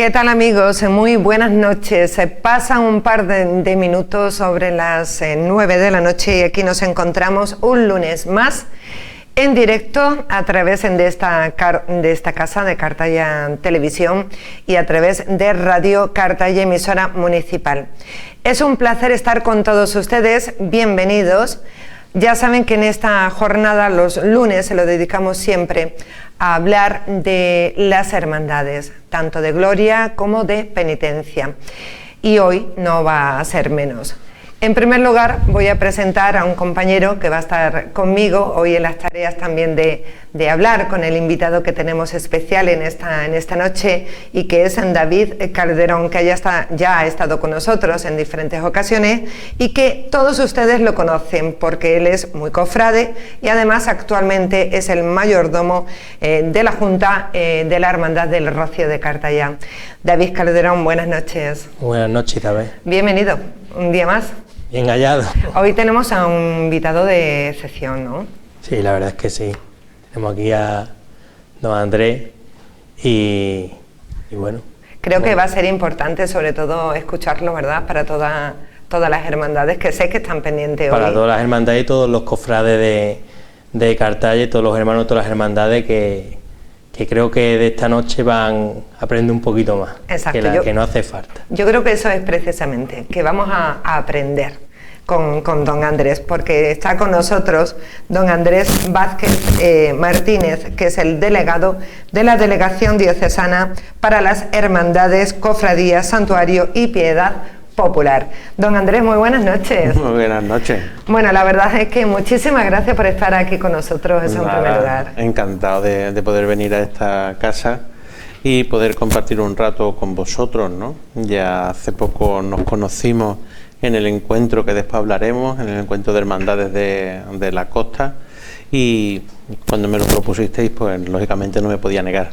¿Qué tal, amigos? Muy buenas noches. Pasan un par de minutos sobre las 9 de la noche y aquí nos encontramos un lunes más en directo a través de esta casa de Cartaya Televisión y a través de Radio Cartaya, emisora municipal. Es un placer estar con todos ustedes. Bienvenidos. Ya saben que en esta jornada, los lunes, se lo dedicamos siempre a hablar de las hermandades, tanto de gloria como de penitencia. Y hoy no va a ser menos. En primer lugar, voy a presentar a un compañero que va a estar conmigo hoy en las tareas también de hablar con el invitado que tenemos especial en esta noche, y que es David Calderón, que ya ha estado con nosotros en diferentes ocasiones y que todos ustedes lo conocen porque él es muy cofrade y además actualmente es el mayordomo de la Junta de la Hermandad del Rocío de Cartaya. David Calderón, buenas noches. Buenas noches, David. Bienvenido, un día más. Bien hallado. Hoy tenemos a un invitado de excepción, ¿no? Sí, la verdad es que sí. Tenemos aquí a don Andrés y bueno. Creo que va a ser importante, sobre todo, escucharlo, ¿verdad? Para todas las hermandades que sé que están pendientes hoy. Para todas las hermandades y todos los cofrades de Cartaya y todos los hermanos de todas las hermandades que creo que de esta noche van a aprender un poquito más. Exacto. Que no hace falta. Yo creo que eso es precisamente, que vamos a aprender con don Andrés, porque está con nosotros don Andrés Vázquez Martínez, que es el delegado de la Delegación Diocesana para las Hermandades, Cofradías, Santuario y Piedad Popular. Don Andrés, muy buenas noches. Muy buenas noches. Bueno, la verdad es que muchísimas gracias por estar aquí con nosotros, eso en primer lugar. Encantado de poder venir a esta casa y poder compartir un rato con vosotros, ¿no? Ya hace poco nos conocimos en el encuentro que después hablaremos, en el encuentro de hermandades de la costa, y cuando me lo propusisteis, pues lógicamente no me podía negar.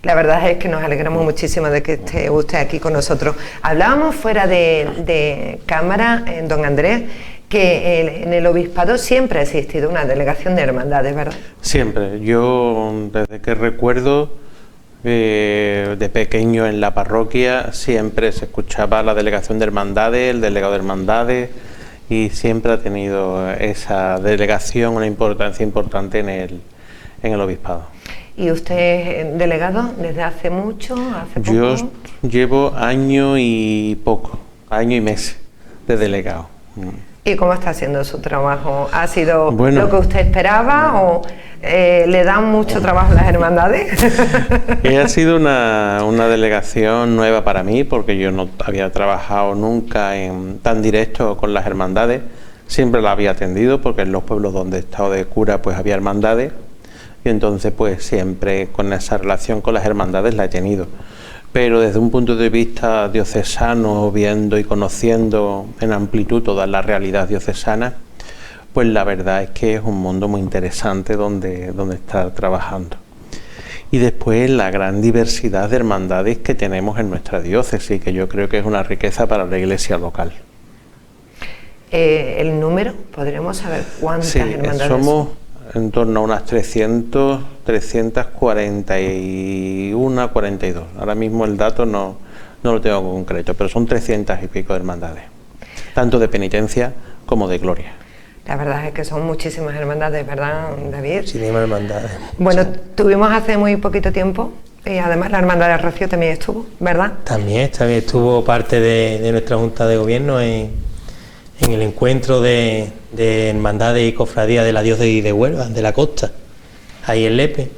La verdad es que nos alegramos muchísimo de que esté usted aquí con nosotros. Hablábamos fuera de cámara, don Andrés, que en el obispado siempre ha existido una delegación de hermandades, ¿verdad? Siempre. Yo, desde que recuerdo, de pequeño en la parroquia, siempre se escuchaba la delegación de hermandades, el delegado de hermandades, y siempre ha tenido esa delegación una importancia importante en el obispado. ¿Y usted es delegado desde hace mucho, hace poco? Yo llevo año y meses de delegado. ¿Y cómo está haciendo su trabajo? ¿Ha sido lo que usted esperaba o le dan mucho trabajo a las hermandades? Ha sido una delegación nueva para mí, porque yo no había trabajado nunca tan directo con las hermandades. Siempre la había atendido porque en los pueblos donde he estado de cura pues había hermandades. Y entonces pues siempre con esa relación con las hermandades la he tenido. Pero desde un punto de vista diocesano, viendo y conociendo en amplitud toda la realidad diocesana, pues la verdad es que es un mundo muy interesante donde estar trabajando. Y después la gran diversidad de hermandades que tenemos en nuestra diócesis, que yo creo que es una riqueza para la iglesia local. ¿El número? ¿Podremos saber cuántas hermandades somos? En torno a unas 341, 42. Ahora mismo el dato no lo tengo concreto, pero son 300 y pico de hermandades, tanto de penitencia como de gloria. La verdad es que son muchísimas hermandades, ¿verdad, David? Muchísimas hermandades. Bueno, tuvimos hace muy poquito tiempo, y además la Hermandad del Rocío también estuvo, ¿verdad? También estuvo parte de nuestra Junta de Gobierno en el encuentro de hermandades y cofradías de la diócesis de Huelva, de la costa, ahí en Lepe.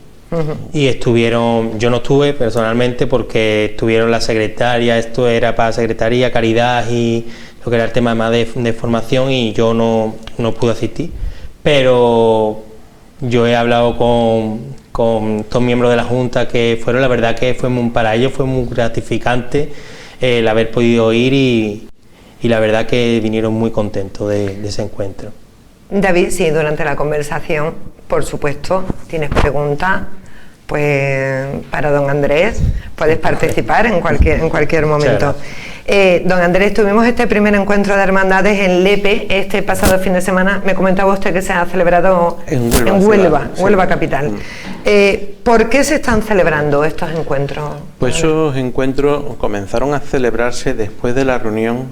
Y estuvieron, yo no estuve personalmente porque estuvieron la secretaria, esto era para secretaría, caridad y lo que era el tema más de formación, y yo no pude asistir, pero yo he hablado con estos miembros de la Junta que fueron, la verdad que para ellos fue muy gratificante el haber podido ir y la verdad que vinieron muy contentos de ese encuentro. David, sí, durante la conversación, por supuesto, tienes preguntas, pues para don Andrés, puedes participar en cualquier momento. Don Andrés, tuvimos este primer encuentro de hermandades en Lepe este pasado fin de semana. Me comentaba usted que se ha celebrado en Huelva, Huelva capital. ¿Por qué se están celebrando estos encuentros? Pues esos encuentros comenzaron a celebrarse después de la reunión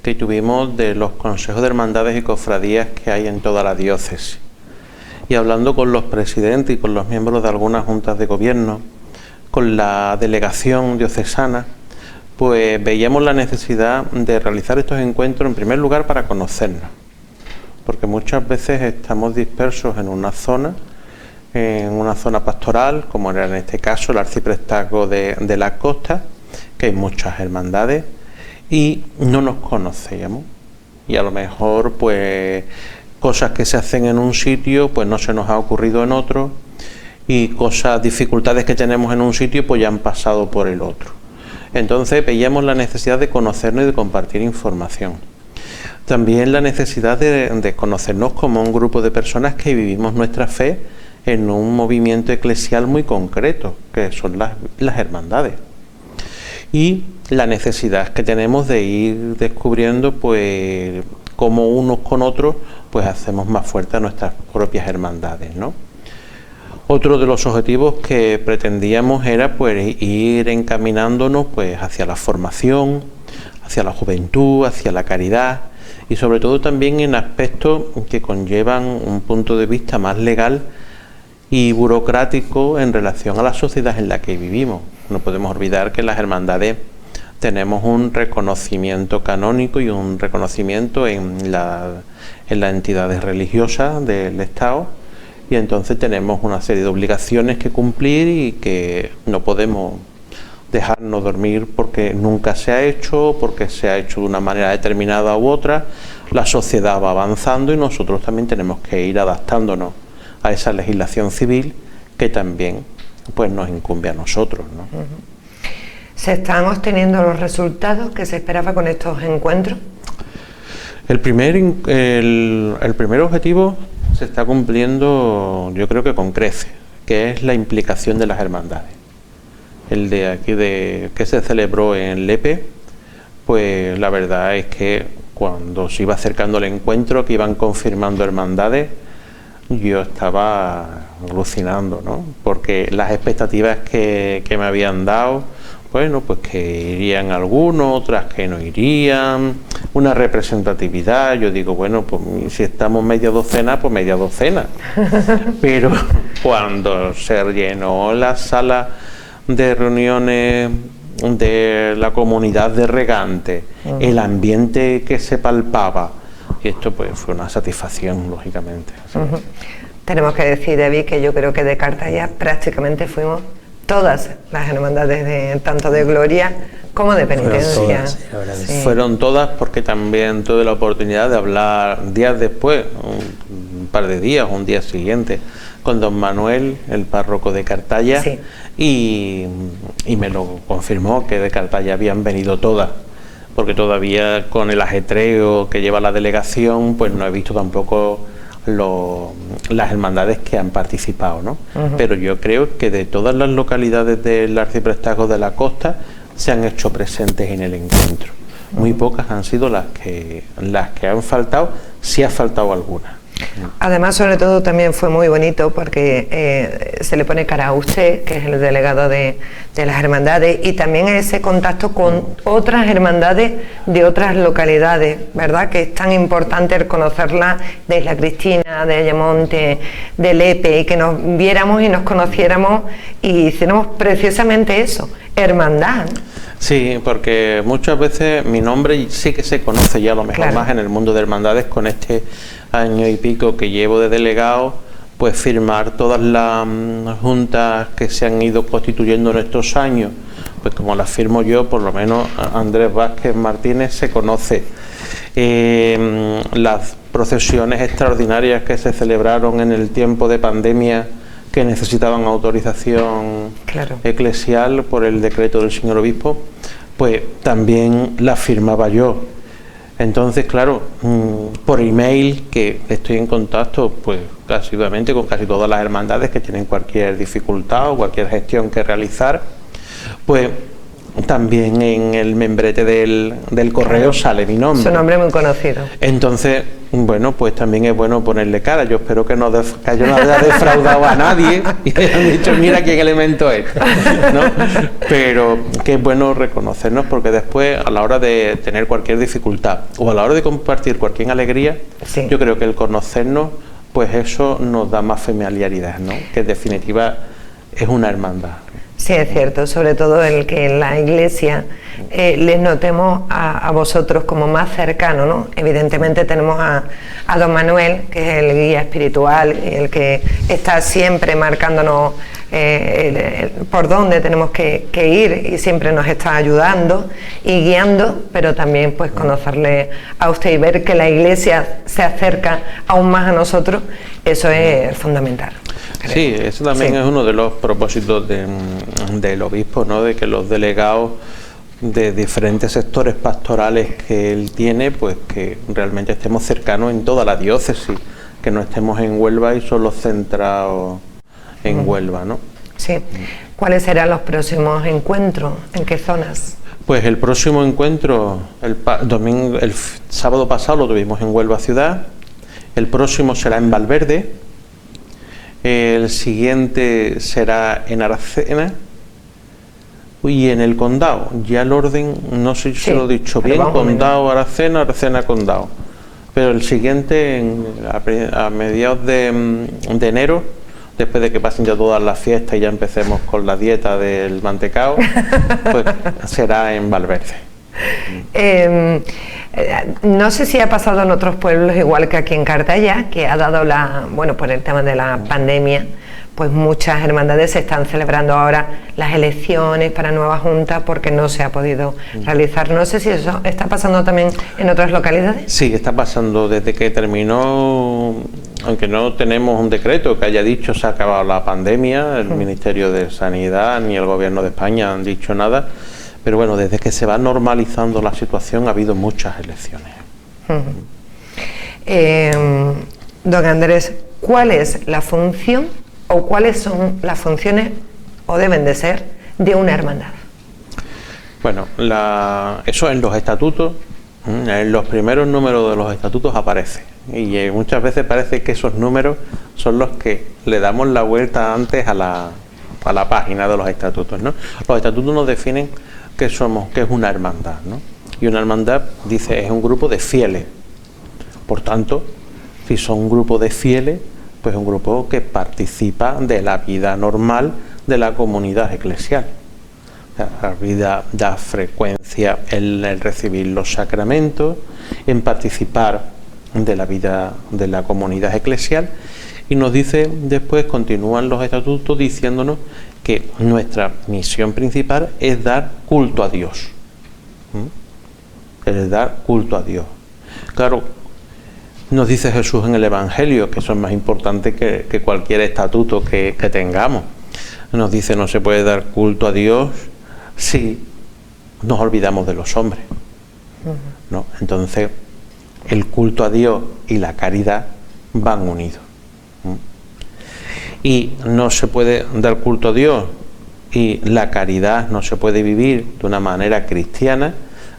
que tuvimos de los consejos de hermandades y cofradías que hay en toda la diócesis. Y hablando con los presidentes y con los miembros de algunas juntas de gobierno, con la delegación diocesana, pues veíamos la necesidad de realizar estos encuentros en primer lugar para conocernos, porque muchas veces estamos dispersos en una zona pastoral, como era en este caso el arciprestazgo de la Costa, que hay muchas hermandades y no nos conocíamos, y a lo mejor pues cosas que se hacen en un sitio pues no se nos ha ocurrido en otro, y dificultades que tenemos en un sitio pues ya han pasado por el otro. Entonces veíamos la necesidad de conocernos y de compartir información. También la necesidad de conocernos como un grupo de personas que vivimos nuestra fe en un movimiento eclesial muy concreto, que son las hermandades. Y la necesidad que tenemos de ir descubriendo pues cómo unos con otros pues hacemos más fuertes nuestras propias hermandades, ¿no? Otro de los objetivos que pretendíamos era pues ir encaminándonos pues hacia la formación, hacia la juventud, hacia la caridad, y sobre todo también en aspectos que conllevan un punto de vista más legal y burocrático en relación a la sociedad en la que vivimos. No podemos olvidar que las hermandades tenemos un reconocimiento canónico y un reconocimiento en las entidades religiosas del Estado, y entonces tenemos una serie de obligaciones que cumplir y que no podemos dejarnos dormir porque nunca se ha hecho, porque se ha hecho de una manera determinada u otra. La sociedad va avanzando y nosotros también tenemos que ir adaptándonos a esa legislación civil que también pues nos incumbe a nosotros, ¿no? ¿Se están obteniendo los resultados que se esperaba con estos encuentros? El primer objetivo se está cumpliendo, yo creo que con creces, que es la implicación de las hermandades. El de aquí que se celebró en Lepe, pues la verdad es que cuando se iba acercando el encuentro, que iban confirmando hermandades, yo estaba alucinando, ¿no? Porque las expectativas que me habían dado, bueno, pues que irían algunos, otras que no irían, una representatividad. Yo digo, bueno, pues si estamos media docena, pues media docena. Pero cuando se llenó la sala de reuniones de la comunidad de regantes, el ambiente que se palpaba, y esto pues fue una satisfacción, lógicamente. Tenemos que decir, David, que yo creo que de Cartaya prácticamente fuimos todas las hermandades, tanto de gloria como de penitencia. Fueron todas, porque también tuve la oportunidad de hablar días después, un par de días, un día siguiente, con don Manuel, el párroco de Cartaya, sí. y me lo confirmó que de Cartaya habían venido todas, porque todavía con el ajetreo que lleva la delegación, pues no he visto tampoco las hermandades que han participado, ¿no? Pero yo creo que de todas las localidades del arciprestazgo de la Costa se han hecho presentes en el encuentro. Muy pocas han sido las que han faltado, si ha faltado alguna. Además, sobre todo, también fue muy bonito porque se le pone cara a usted, que es el delegado de las hermandades, y también ese contacto con otras hermandades de otras localidades, ¿verdad? Que es tan importante reconocerlas, de Isla Cristina, de Ayamonte, de Lepe, y que nos viéramos y nos conociéramos y hiciéramos precisamente eso, hermandad. Sí, porque muchas veces mi nombre sí que se conoce ya a lo mejor más en el mundo de hermandades. Con este año y pico que llevo de delegado, pues firmar todas las juntas que se han ido constituyendo en estos años, pues como las firmo yo, por lo menos Andrés Vázquez Martínez se conoce. Las procesiones extraordinarias que se celebraron en el tiempo de pandemia, que necesitaban autorización eclesial por el decreto del señor obispo, pues también la firmaba yo. Entonces, claro, por email, que estoy en contacto pues asiduamente con casi todas las hermandades que tienen cualquier dificultad o cualquier gestión que realizar, pues también en el membrete del correo sale mi nombre. Su nombre muy conocido. Entonces, bueno, pues también es bueno ponerle cara. Yo espero que yo no haya defraudado a nadie y hayan dicho, mira quién elemento es, ¿no? Pero que es bueno reconocernos, porque después, a la hora de tener cualquier dificultad o a la hora de compartir cualquier alegría, sí, yo creo que el conocernos, pues eso nos da más familiaridad, ¿no? Que en definitiva es una hermandad. Sí, es cierto, sobre todo el que en la Iglesia les notemos a vosotros como más cercanos, ¿no? Evidentemente tenemos a don Manuel, que es el guía espiritual, el que está siempre marcándonos por dónde tenemos que ir, y siempre nos está ayudando y guiando, pero también pues conocerle a usted y ver que la Iglesia se acerca aún más a nosotros, eso es fundamental. Sí, eso también es uno de los propósitos del obispo, ¿no? De que los delegados de diferentes sectores pastorales que él tiene, pues que realmente estemos cercanos en toda la diócesis, que no estemos en Huelva y solo centrados en Huelva, ¿no? Sí. ¿Cuáles serán los próximos encuentros? ¿En qué zonas? Pues el próximo encuentro, el sábado pasado lo tuvimos en Huelva ciudad, el próximo será en Valverde. El siguiente será en Aracena y en el Condado. Ya el orden, no sé si lo he dicho bien, Condado, Aracena, Aracena, Condado. Pero el siguiente, a mediados de enero, después de que pasen ya todas las fiestas y ya empecemos con la dieta del mantecao, pues será en Valverde. No sé si ha pasado en otros pueblos igual que aquí en Cartaya, que ha dado por el tema de la pandemia, pues muchas hermandades se están celebrando ahora las elecciones para nueva junta porque no se ha podido realizar. No sé si eso está pasando también en otras localidades. Sí, está pasando desde que terminó, aunque no tenemos un decreto que haya dicho se ha acabado la pandemia, el Ministerio de Sanidad ni el Gobierno de España han dicho nada. Pero bueno, desde que se va normalizando la situación ha habido muchas elecciones. Don Andrés, ¿cuál es la función o cuáles son las funciones, o deben de ser, de una hermandad? Bueno, eso en los estatutos, en los primeros números de los estatutos aparece. Y muchas veces parece que esos números son los que le damos la vuelta antes a la página de los estatutos, ¿no? Los estatutos nos definen qué es una hermandad, ¿no? Y una hermandad, dice, es un grupo de fieles. Por tanto, si son un grupo de fieles, pues es un grupo que participa de la vida normal de la comunidad eclesial. La vida da frecuencia en el recibir los sacramentos, en participar de la vida de la comunidad eclesial, y nos dice después, continúan los estatutos diciéndonos que nuestra misión principal es dar culto a Dios. Es dar culto a Dios. Claro, nos dice Jesús en el Evangelio que eso es más importante que cualquier estatuto que tengamos. Nos dice, no se puede dar culto a Dios si nos olvidamos de los hombres, ¿no? Entonces, el culto a Dios y la caridad van unidos. Y no se puede dar culto a Dios y la caridad no se puede vivir de una manera cristiana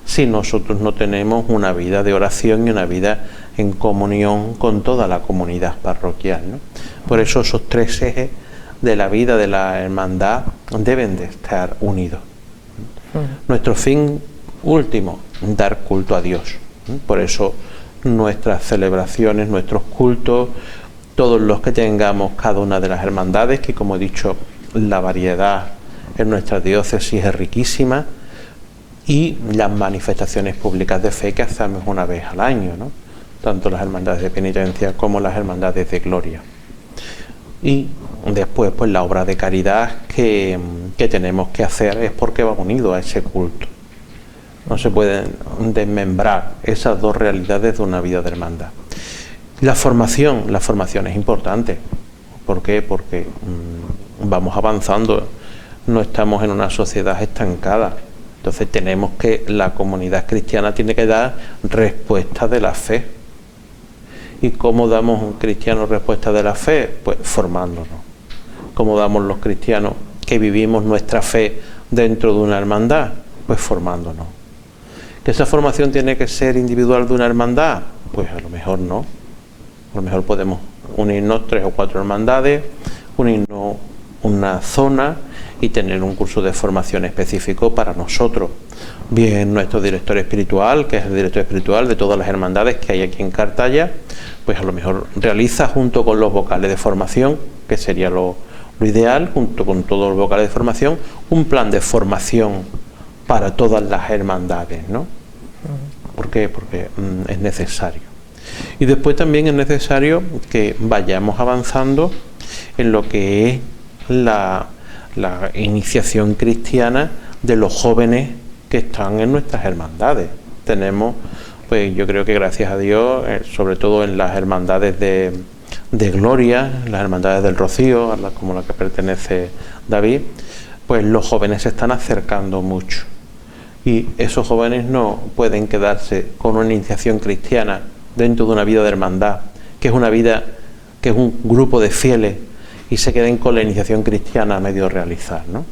si nosotros no tenemos una vida de oración y una vida en comunión con toda la comunidad parroquial, ¿no? Por eso esos tres ejes de la vida de la hermandad deben de estar unidos. Nuestro fin último, dar culto a Dios. Por eso nuestras celebraciones, nuestros cultos, todos los que tengamos cada una de las hermandades, que como he dicho, la variedad en nuestra diócesis es riquísima, y las manifestaciones públicas de fe que hacemos una vez al año, ¿no? Tanto las hermandades de penitencia como las hermandades de gloria. Y después, pues la obra de caridad que tenemos que hacer es porque va unido a ese culto. No se pueden desmembrar esas dos realidades de una vida de hermandad. La formación es importante. ¿Por qué? Porque vamos avanzando, no estamos en una sociedad estancada. Entonces tenemos que, la comunidad cristiana tiene que dar respuesta de la fe. ¿Y cómo damos un cristiano respuesta de la fe? Pues formándonos. ¿Cómo damos los cristianos que vivimos nuestra fe dentro de una hermandad? pues formándonos. ¿Que esa formación tiene que ser individual de una hermandad? Pues a lo mejor no. A lo mejor podemos unirnos 3 o 4 hermandades, unirnos una zona y tener un curso de formación específico para nosotros. Bien, nuestro director espiritual, que es el director espiritual de todas las hermandades que hay aquí en Cartaya, pues a lo mejor realiza junto con los vocales de formación, que sería lo ideal, junto con todos los vocales de formación, un plan de formación para todas las hermandades, ¿no? ¿Por qué? Porque es necesario. Y después también es necesario que vayamos avanzando en lo que es la iniciación cristiana de los jóvenes que están en nuestras hermandades. Tenemos, pues yo creo que gracias a Dios, sobre todo en las hermandades de Gloria, las hermandades del Rocío, como la que pertenece David, pues los jóvenes se están acercando mucho. Y esos jóvenes no pueden quedarse con una iniciación cristiana dentro de una vida de hermandad, que es una vida, que es un grupo de fieles, y se queden con la iniciación cristiana a medio realizar, ¿no?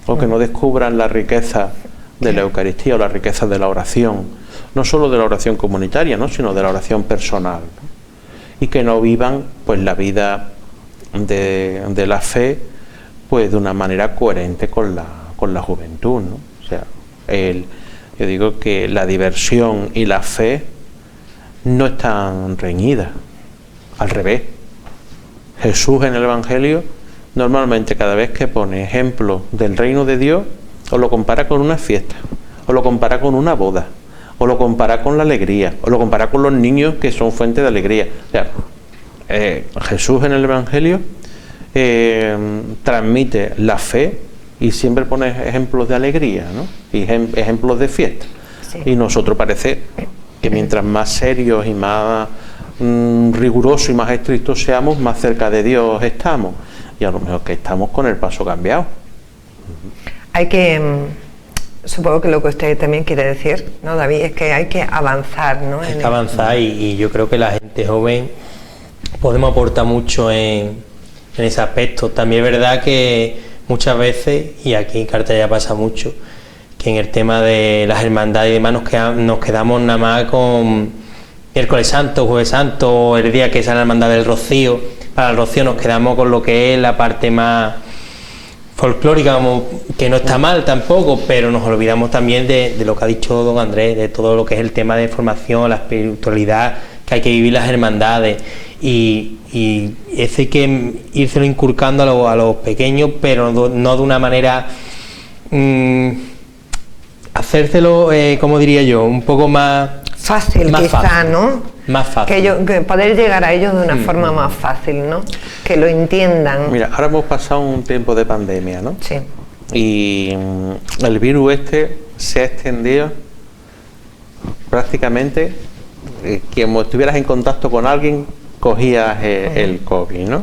O que no descubran la riqueza de la Eucaristía o la riqueza de la oración, no solo de la oración comunitaria, ¿no?, sino de la oración personal, ¿no? Y que no vivan pues la vida de la fe pues de una manera coherente con la juventud, ¿no? O sea, yo digo que la diversión y la fe no están reñidas, al revés. Jesús en el Evangelio normalmente cada vez que pone ejemplos del reino de Dios o lo compara con una fiesta, o lo compara con una boda, o lo compara con la alegría, o lo compara con los niños que son fuente de alegría. O sea, Jesús en el Evangelio transmite la fe y siempre pone ejemplos de alegría, ¿no? Y ejemplos de fiesta. Sí. Y nosotros parece que mientras más serios y más rigurosos y más estrictos seamos, más cerca de Dios estamos, y a lo mejor que estamos con el paso cambiado. Hay que, supongo que lo que usted también quiere decir, ¿no, David? Es que hay que avanzar, ¿no? Hay que avanzar y yo creo que la gente joven podemos aportar mucho en ese aspecto. También es verdad que muchas veces, y aquí en Cartaya pasa mucho, que en el tema de las hermandades y demás nos quedamos nada más con miércoles santo, jueves santo, el día que sale la hermandad del Rocío. Para el Rocío nos quedamos con lo que es la parte más folclórica, como que no está mal tampoco, pero nos olvidamos también de lo que ha dicho don Andrés, de todo lo que es el tema de formación, la espiritualidad que hay que vivir las hermandades, y ese hay que írselo inculcando a los pequeños, pero no de una manera hacérselo, como diría yo, un poco más fácil, quizá, fácil, ¿no? Más fácil. Que poder llegar a ellos de una forma más fácil, ¿no? Que lo entiendan. Mira, ahora hemos pasado un tiempo de pandemia, ¿no? Sí. Y el virus se ha extendido prácticamente, como estuvieras en contacto con alguien, cogías el COVID, ¿no?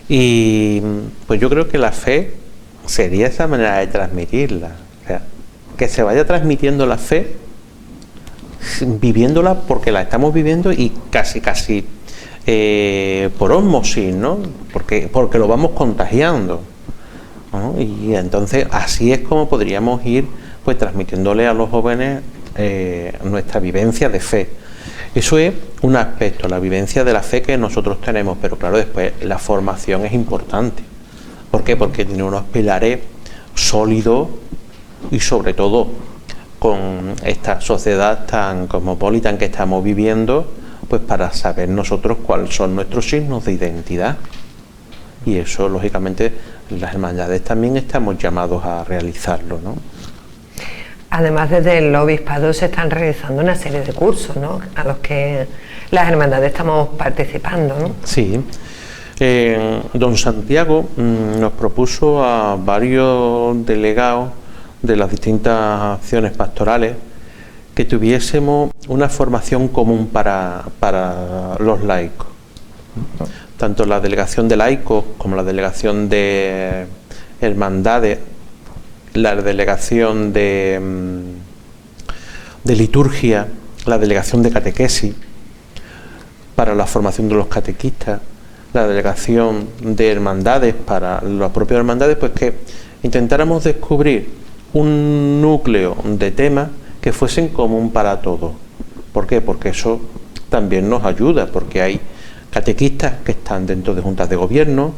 Y pues yo creo que la fe sería esa manera de transmitirla. O sea, que se vaya transmitiendo la fe, viviéndola porque la estamos viviendo y casi por ósmosis, ¿no? Porque lo vamos contagiando, ¿no? Y entonces así es como podríamos ir pues transmitiéndole a los jóvenes nuestra vivencia de fe. Eso es un aspecto, la vivencia de la fe que nosotros tenemos, pero claro, después la formación es importante. ¿Por qué? Porque tiene unos pilares sólidos y sobre todo con esta sociedad tan cosmopolita en que estamos viviendo, pues para saber nosotros cuáles son nuestros signos de identidad. Y eso, lógicamente, las hermandades también estamos llamados a realizarlo, ¿no? Además, desde el obispado se están realizando una serie de cursos, ¿no?, a los que las hermandades estamos participando, ¿no? Sí. Don Santiago nos propuso a varios delegados de las distintas acciones pastorales que tuviésemos una formación común para los laicos. Tanto la delegación de laicos como la delegación de hermandades, la delegación de liturgia, la delegación de catequesis para la formación de los catequistas, la delegación de hermandades para las propias hermandades, pues que intentáramos descubrir un núcleo de temas que fuesen común para todos. ¿Por qué? Porque eso también nos ayuda, porque hay catequistas que están dentro de juntas de gobierno,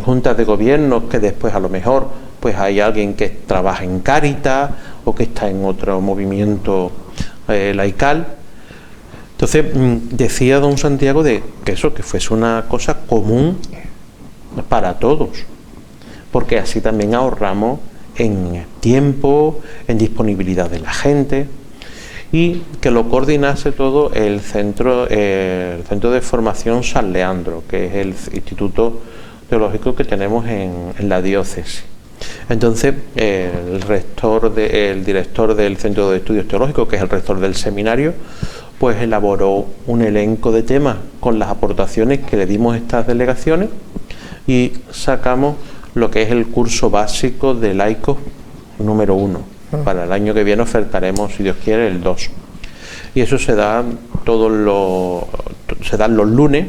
juntas de gobierno que después a lo mejor pues hay alguien que trabaja en Cáritas o que está en otro movimiento laical. Entonces decía don Santiago de que eso, que fuese una cosa común para todos, porque así también ahorramos en tiempo, en disponibilidad de la gente, y que lo coordinase todo el centro de formación San Leandro, que es el instituto teológico que tenemos en la diócesis. Entonces el director del Centro de Estudios Teológicos, que es el rector del seminario, pues elaboró un elenco de temas con las aportaciones que le dimos a estas delegaciones y sacamos lo que es el curso básico de laicos número 1. Para el año que viene ofertaremos, si Dios quiere, el 2. Y eso se da se dan los lunes,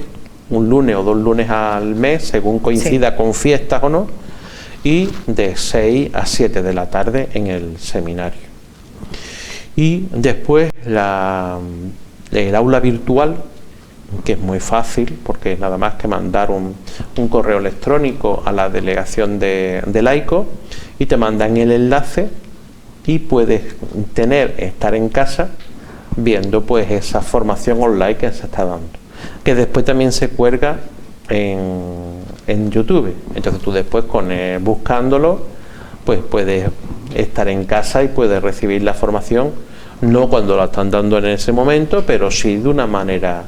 un lunes o 2 lunes al mes, según coincida con fiestas o no, y de 6 a 7 de la tarde en el seminario. Y después el aula virtual, que es muy fácil, porque es nada más que mandar un correo electrónico a la delegación de laicos y te mandan el enlace y puedes estar en casa viendo pues esa formación online que se está dando, que después también se cuelga en YouTube. Entonces tú después buscándolo pues puedes estar en casa y puedes recibir la formación, no cuando la están dando en ese momento, pero sí de una manera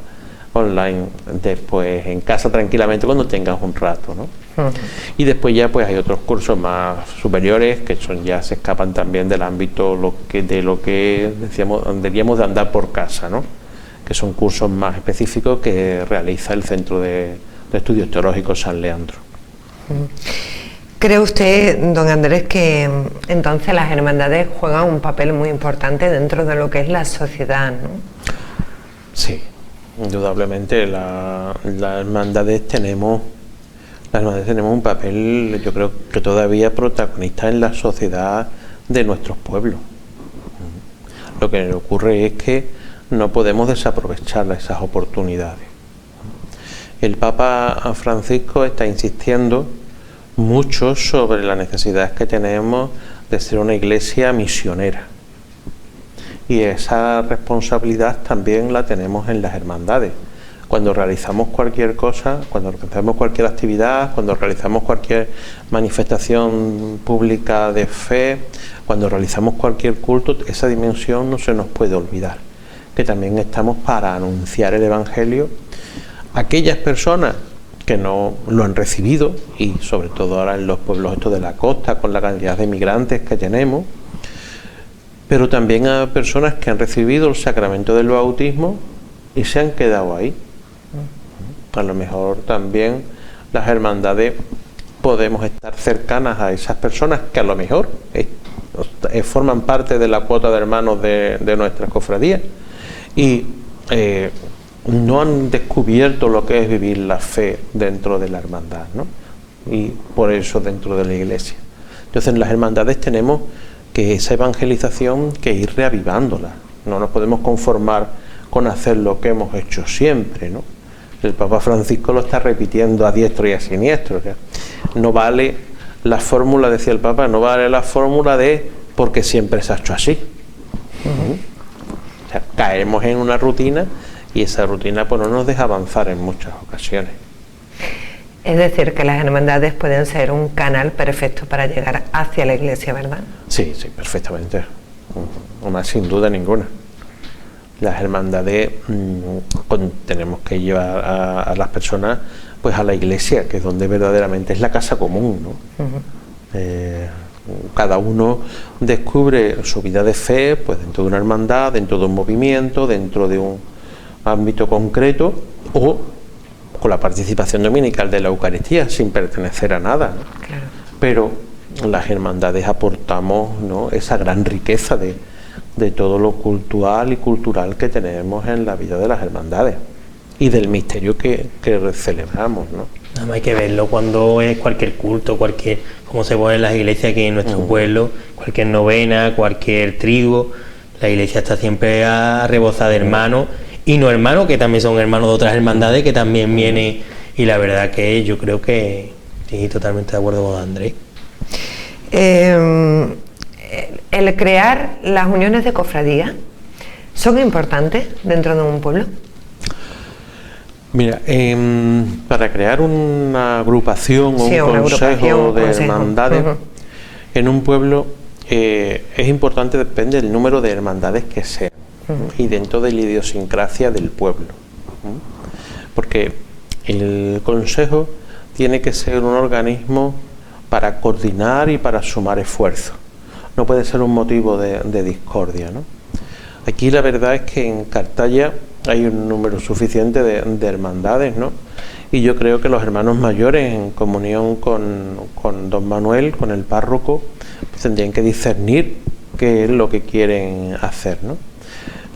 online después en casa tranquilamente cuando tengas un rato, ¿no? Y después ya pues hay otros cursos más superiores que ya se escapan también del ámbito de lo que decíamos, deberíamos de andar por casa, ¿no? Que son cursos más específicos que realiza el Centro de Estudios Teológicos San Leandro. ¿Cree usted, don Andrés, que entonces las hermandades juegan un papel muy importante dentro de lo que es la sociedad, ¿no? Sí, indudablemente las hermandades tenemos un papel, yo creo que todavía protagonista en la sociedad de nuestros pueblos. Lo que ocurre es que no podemos desaprovechar esas oportunidades. El Papa Francisco está insistiendo mucho sobre la necesidad que tenemos de ser una iglesia misionera. Y esa responsabilidad también la tenemos en las hermandades. Cuando realizamos cualquier cosa, cuando realizamos cualquier actividad, cuando realizamos cualquier manifestación pública de fe, cuando realizamos cualquier culto, esa dimensión no se nos puede olvidar, que también estamos para anunciar el Evangelio a aquellas personas que no lo han recibido, y sobre todo ahora en los pueblos estos de la costa, con la cantidad de migrantes que tenemos, pero también a personas que han recibido el sacramento del bautismo y se han quedado ahí. A lo mejor también las hermandades podemos estar cercanas a esas personas que a lo mejor forman parte de la cuota de hermanos de nuestras cofradías y no han descubierto lo que es vivir la fe dentro de la hermandad, ¿no? Y por eso dentro de la iglesia. Entonces en las hermandades tenemos que esa evangelización que ir reavivándola. No nos podemos conformar con hacer lo que hemos hecho siempre, ¿no? El Papa Francisco lo está repitiendo a diestro y a siniestro. O sea, no vale la fórmula, decía el Papa, no vale la fórmula de porque siempre se ha hecho así. O sea, caemos en una rutina y esa rutina pues no nos deja avanzar en muchas ocasiones. Es decir, que las hermandades pueden ser un canal perfecto para llegar hacia la iglesia, ¿verdad? Sí, sí, perfectamente. Más sin duda ninguna. Las hermandades tenemos que llevar a las personas pues a la iglesia, que es donde verdaderamente es la casa común, ¿no? Cada uno descubre su vida de fe pues dentro de una hermandad, dentro de un movimiento, dentro de un ámbito concreto o con la participación dominical de la Eucaristía sin pertenecer a nada, ¿no? Claro. Pero las hermandades aportamos, ¿no?, esa gran riqueza de todo lo cultural y cultural que tenemos en la vida de las hermandades y del misterio que celebramos, ¿no? Nada más hay que verlo cuando es cualquier culto, como se pone en las iglesias aquí en nuestro pueblo, cualquier novena, cualquier triduo, la iglesia está siempre a rebosar de hermanos, y no hermanos, que también son hermanos de otras hermandades que también vienen, y la verdad que yo creo que sí, totalmente de acuerdo con Andrés. El crear las uniones de cofradía, ¿son importantes dentro de un pueblo? Mira, para crear una agrupación o un consejo de hermandades en un pueblo es importante, depende del número de hermandades que sean y dentro de la idiosincrasia del pueblo. Porque el consejo tiene que ser un organismo para coordinar y para sumar esfuerzos. No puede ser un motivo de discordia, ¿no? Aquí la verdad es que en Cartaya hay un número suficiente de hermandades, ¿no? Y yo creo que los hermanos mayores, en comunión con don Manuel, con el párroco, pues tendrían que discernir qué es lo que quieren hacer, ¿no?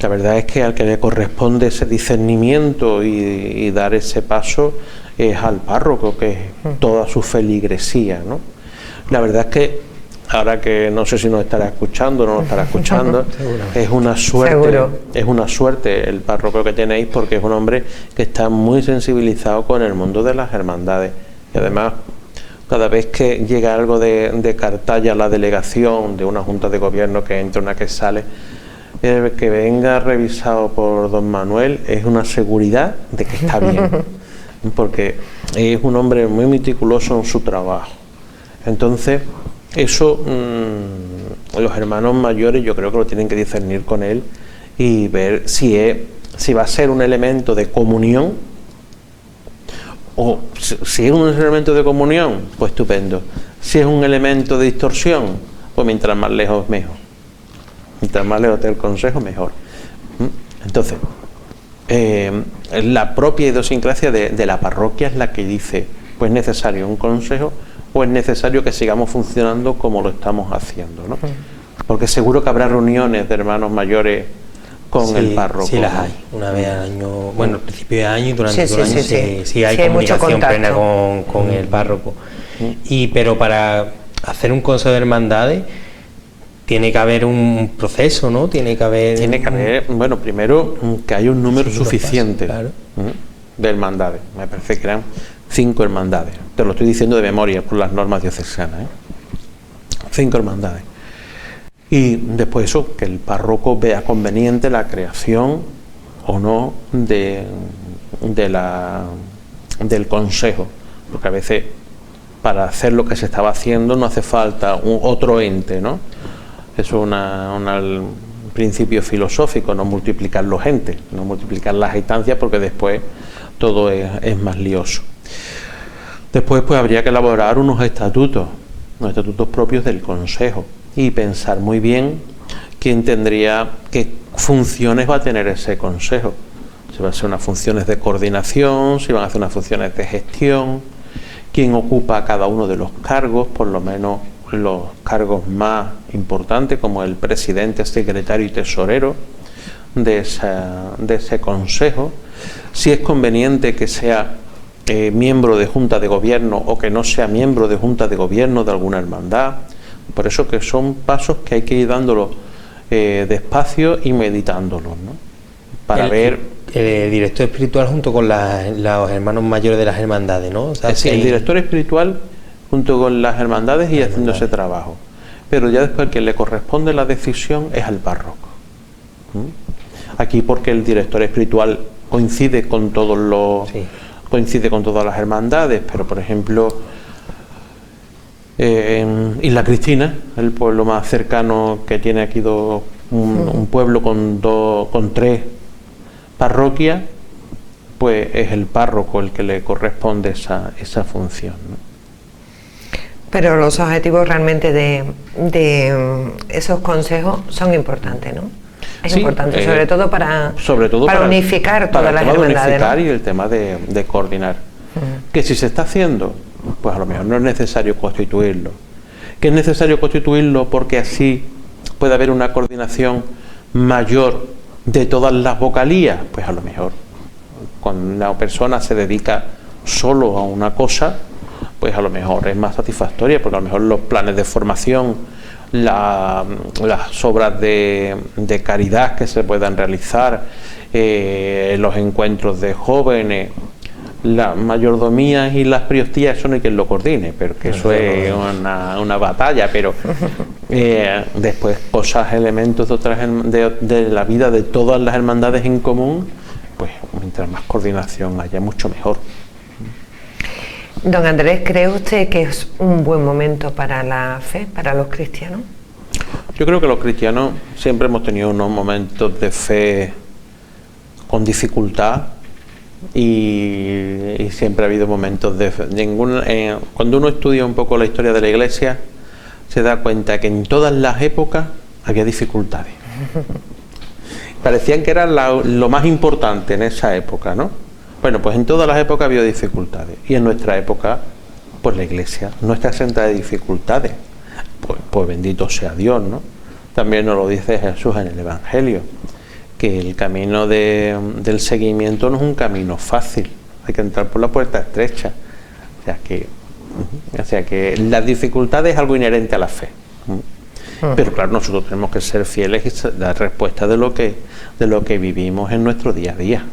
La verdad es que al que le corresponde ese discernimiento y dar ese paso es al párroco, que es toda su feligresía, ¿no? La verdad es que ahora que no sé si nos estará escuchando o no nos estará escuchando, es una suerte el párroco que tenéis, porque es un hombre que está muy sensibilizado con el mundo de las hermandades. Y además, cada vez que llega algo de Cartaya a la delegación de una junta de gobierno, que entra, una que sale, que venga revisado por don Manuel, es una seguridad de que está bien, porque es un hombre muy meticuloso en su trabajo. Entonces, eso los hermanos mayores yo creo que lo tienen que discernir con él y ver si va a ser un elemento de comunión, o si es un elemento de comunión, pues estupendo. Si es un elemento de distorsión, pues mientras más lejos mejor. Mientras más lejos del consejo mejor. Entonces, la propia idiosincrasia de la parroquia es la que dice, pues es necesario un consejo, o es necesario que sigamos funcionando como lo estamos haciendo, ¿no? Porque seguro que habrá reuniones de hermanos mayores con el párroco. Sí, las hay, una vez al año, bueno, al principio de año y durante todo el año sí hay mucho comunicación plena contacto con el párroco. Pero para hacer un consejo de hermandades tiene que haber un proceso, ¿no? Tiene que haber, bueno, primero que haya un número suficiente claro, de hermandades. Me parece que eran 5 hermandades. Te lo estoy diciendo de memoria por las normas diocesanas, 5 hermandades. Y después eso, que el párroco vea conveniente la creación o no del consejo, porque a veces para hacer lo que se estaba haciendo no hace falta otro ente, ¿no? Eso es un principio filosófico, no multiplicar los entes, no multiplicar las instancias, porque después todo es más lioso. Después pues habría que elaborar unos estatutos propios del consejo y pensar muy bien quién tendría, qué funciones va a tener ese consejo. Si van a ser unas funciones de coordinación, si van a ser unas funciones de gestión, quién ocupa cada uno de los cargos, por lo menos los cargos más importantes, como el presidente, secretario y tesorero de ese consejo, si es conveniente que sea miembro de junta de gobierno o que no sea miembro de junta de gobierno de alguna hermandad. Por eso que son pasos que hay que ir dándolos despacio y meditándolos, ¿no? Para ver el director espiritual junto con los hermanos mayores de las hermandades, ¿no? O sea, el director espiritual junto con las hermandades y haciendo ese trabajo. Pero ya después, quien le corresponde la decisión es al párroco. Aquí, porque el director espiritual coincide con todas las hermandades, pero por ejemplo en Isla Cristina, el pueblo más cercano que tiene aquí un pueblo con 3 parroquias, pues es el párroco el que le corresponde esa función, ¿no? Pero los objetivos realmente de esos consejos son importantes, ¿no? Es importante, sobre todo para unificar todas las hermandades, ¿no? Y el tema de coordinar. Que si se está haciendo, pues a lo mejor no es necesario constituirlo. Que es necesario constituirlo porque así puede haber una coordinación mayor de todas las vocalías, pues a lo mejor cuando una persona se dedica solo a una cosa, pues a lo mejor es más satisfactoria, porque a lo mejor los planes de formación, las obras de caridad que se puedan realizar, los encuentros de jóvenes, las mayordomías y las priostías, eso no hay quien lo coordine, pero que eso es una batalla, pero después cosas, elementos de la vida de todas las hermandades en común, pues mientras más coordinación haya, mucho mejor. Don Andrés, ¿cree usted que es un buen momento para la fe, para los cristianos? Yo creo que los cristianos siempre hemos tenido unos momentos de fe con dificultad y siempre ha habido momentos de fe. Cuando uno estudia un poco la historia de la Iglesia, se da cuenta que en todas las épocas había dificultades. Parecían que era lo más importante en esa época, ¿no? Bueno, pues en todas las épocas había dificultades, y en nuestra época, pues la Iglesia no está exenta de dificultades. Pues bendito sea Dios, ¿no? También nos lo dice Jesús en el Evangelio, que el camino del seguimiento no es un camino fácil, hay que entrar por la puerta estrecha. O sea que las dificultades es algo inherente a la fe. Pero claro, nosotros tenemos que ser fieles y dar respuesta de lo que vivimos en nuestro día a día.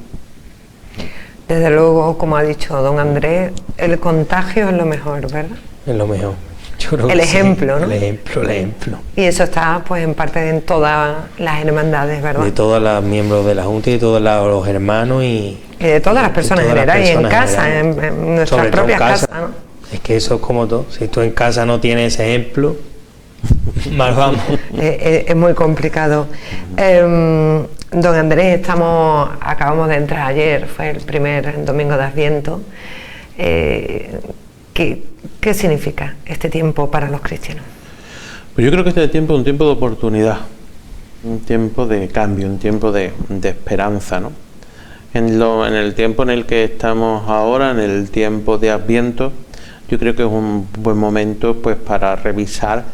Desde luego, como ha dicho don Andrés, el contagio es lo mejor, ¿verdad? Es lo mejor. Yo creo el que ejemplo, sí, ¿no? El ejemplo. Y eso está, pues, en parte en todas las hermandades, ¿verdad? De todos los miembros de la Junta y de todos los hermanos y de todas las personas en general, y en casa, en nuestras propias casas, ¿no? Es que eso es como todo. Si tú en casa no tienes ese ejemplo, mal vamos. Es muy complicado. Don Andrés, acabamos de entrar ayer, fue el primer domingo de Adviento. ¿Qué significa este tiempo para los cristianos? Pues yo creo que este tiempo es un tiempo de oportunidad, un tiempo de cambio, un tiempo de esperanza, ¿no? En el tiempo en el que estamos ahora, en el tiempo de Adviento, yo creo que es un buen momento, pues, para revisar,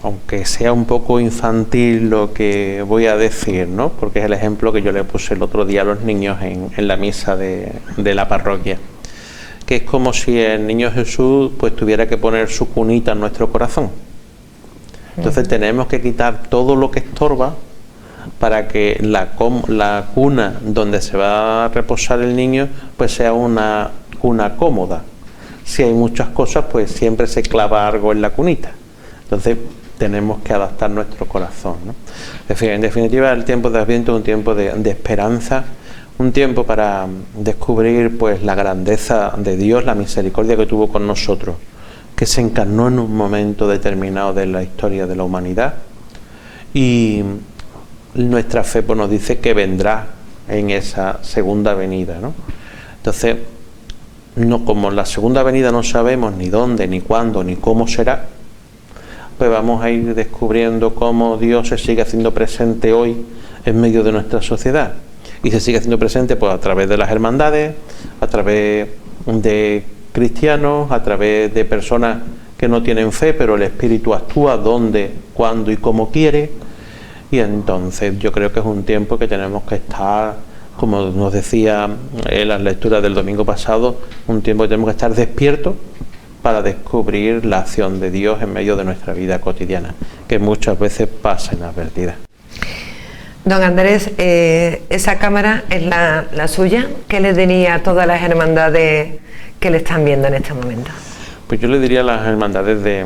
aunque sea un poco infantil lo que voy a decir, ¿no? Porque es el ejemplo que yo le puse el otro día a los niños en la misa de la parroquia, que es como si el niño Jesús, pues, tuviera que poner su cunita en nuestro corazón. Entonces tenemos que quitar todo lo que estorba para que la cuna donde se va a reposar el niño, pues, sea una cuna cómoda. Si hay muchas cosas, pues siempre se clava algo en la cunita. Entonces tenemos que adaptar nuestro corazón, ¿no? En definitiva, el tiempo de Adviento es un tiempo de esperanza, un tiempo para descubrir, pues, la grandeza de Dios, la misericordia que tuvo con nosotros, que se encarnó en un momento determinado de la historia de la humanidad, y nuestra fe, pues, nos dice que vendrá en esa segunda venida, ¿no? Entonces, como en la segunda venida no sabemos ni dónde, ni cuándo, ni cómo será, pues vamos a ir descubriendo cómo Dios se sigue haciendo presente hoy en medio de nuestra sociedad. Y se sigue haciendo presente, pues, a través de las hermandades, a través de cristianos, a través de personas que no tienen fe, pero el Espíritu actúa donde, cuándo y cómo quiere. Y entonces yo creo que es un tiempo que tenemos que estar, como nos decía en las lecturas del domingo pasado, un tiempo que tenemos que estar despiertos para descubrir la acción de Dios en medio de nuestra vida cotidiana, que muchas veces pasa inadvertida. Don Andrés, esa cámara es la suya. ¿Qué le diría a todas las hermandades que le están viendo en este momento? Pues yo le diría a las hermandades de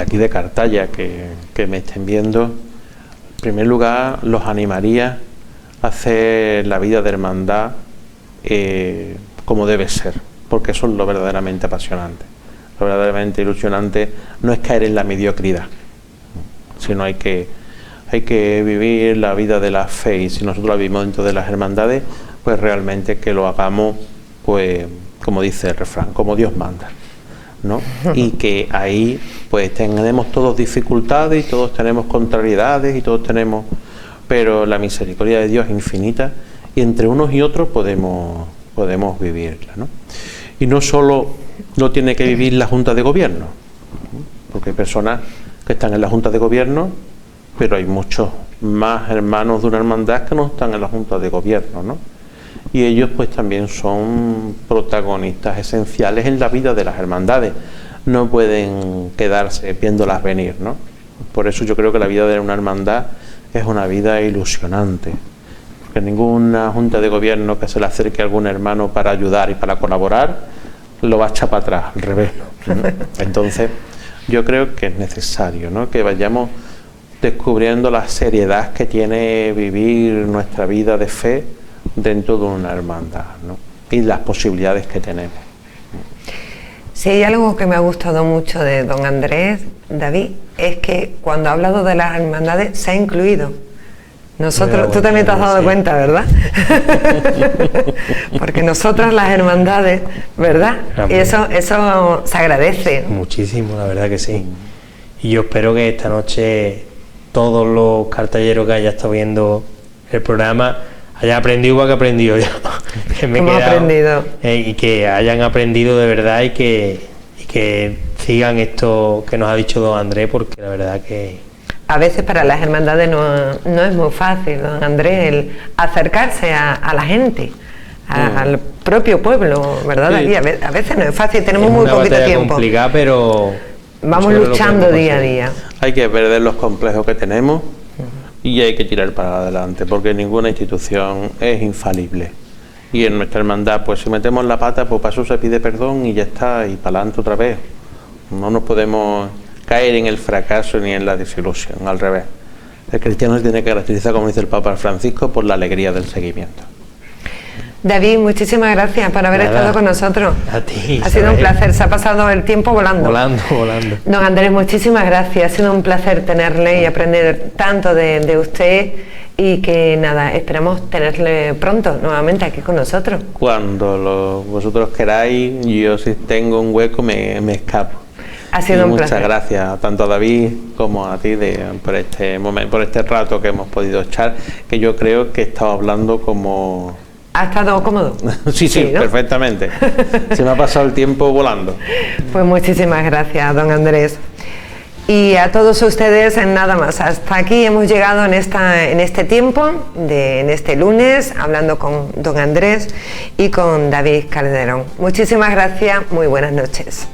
aquí de Cartaya que me estén viendo, en primer lugar los animaría a hacer la vida de hermandad como debe ser, porque eso es lo verdaderamente apasionante. Lo verdaderamente ilusionante no es caer en la mediocridad, sino hay que vivir la vida de la fe, y si nosotros la vivimos dentro de las hermandades, pues realmente que lo hagamos, pues, como dice el refrán, como Dios manda, ¿no? Y que ahí, pues, tenemos todos dificultades y todos tenemos contrariedades y todos tenemos, pero la misericordia de Dios es infinita, y entre unos y otros podemos vivirla, ¿no? Y no solo lo tiene que vivir la Junta de Gobierno, porque hay personas que están en la Junta de Gobierno, pero hay muchos más hermanos de una hermandad que no están en la Junta de Gobierno, ¿no? y ellos pues también son protagonistas esenciales en la vida de las hermandades. No pueden quedarse viéndolas venir, ¿no? Por eso yo creo que la vida de una hermandad es una vida ilusionante, porque ninguna junta de gobierno que se le acerque a algún hermano para ayudar y para colaborar lo va a echar para atrás, al revés. Entonces yo creo que es necesario, ¿no?, que vayamos descubriendo la seriedad que tiene vivir nuestra vida de fe dentro de una hermandad, ¿no?, y las posibilidades que tenemos. Si hay algo que me ha gustado mucho de don Andrés, David, es que cuando ha hablado de las hermandades se ha incluido. Nosotros, tú también te has dado cuenta, ¿verdad? Porque nosotras las hermandades, ¿verdad? Y eso se agradece. Muchísimo, la verdad que sí. Y yo espero que esta noche todos los cartelleros que haya estado viendo el programa hayan aprendido igual que he aprendido yo. Hemos aprendido. Y que hayan aprendido de verdad y que sigan esto que nos ha dicho don Andrés, porque la verdad que... A veces para las hermandades no es muy fácil, don Andrés, el acercarse a la gente, al propio pueblo, ¿verdad? Sí. Aquí a veces no es fácil, tenemos muy poquito tiempo. Es complicada, pero vamos luchando día a día. Hay que perder los complejos que tenemos y hay que tirar para adelante, porque ninguna institución es infalible. Y en nuestra hermandad, pues si metemos la pata, pues para eso se pide perdón y ya está, y para adelante otra vez. No nos podemos caer en el fracaso ni en la desilusión, al revés. El cristiano se tiene que caracterizar, como dice el Papa Francisco, por la alegría del seguimiento. David, muchísimas gracias por haber estado con nosotros. A ti. Ha sido un placer, se ha pasado el tiempo volando. Volando. Don Andrés, muchísimas gracias, ha sido un placer tenerle y aprender tanto de usted, y que nada, esperamos tenerle pronto nuevamente aquí con nosotros. Cuando vosotros queráis, yo si tengo un hueco me escapo. Ha sido un placer. Muchas gracias tanto a David como a ti por este momento, por este rato que hemos podido echar, que yo creo que he estado hablando como... ¿Ha estado cómodo? Sí, ¿no? Perfectamente. Se me ha pasado el tiempo volando. Pues muchísimas gracias, don Andrés. Y a todos ustedes, nada más. Hasta aquí hemos llegado en este tiempo, en este lunes, hablando con don Andrés y con David Calderón. Muchísimas gracias, muy buenas noches.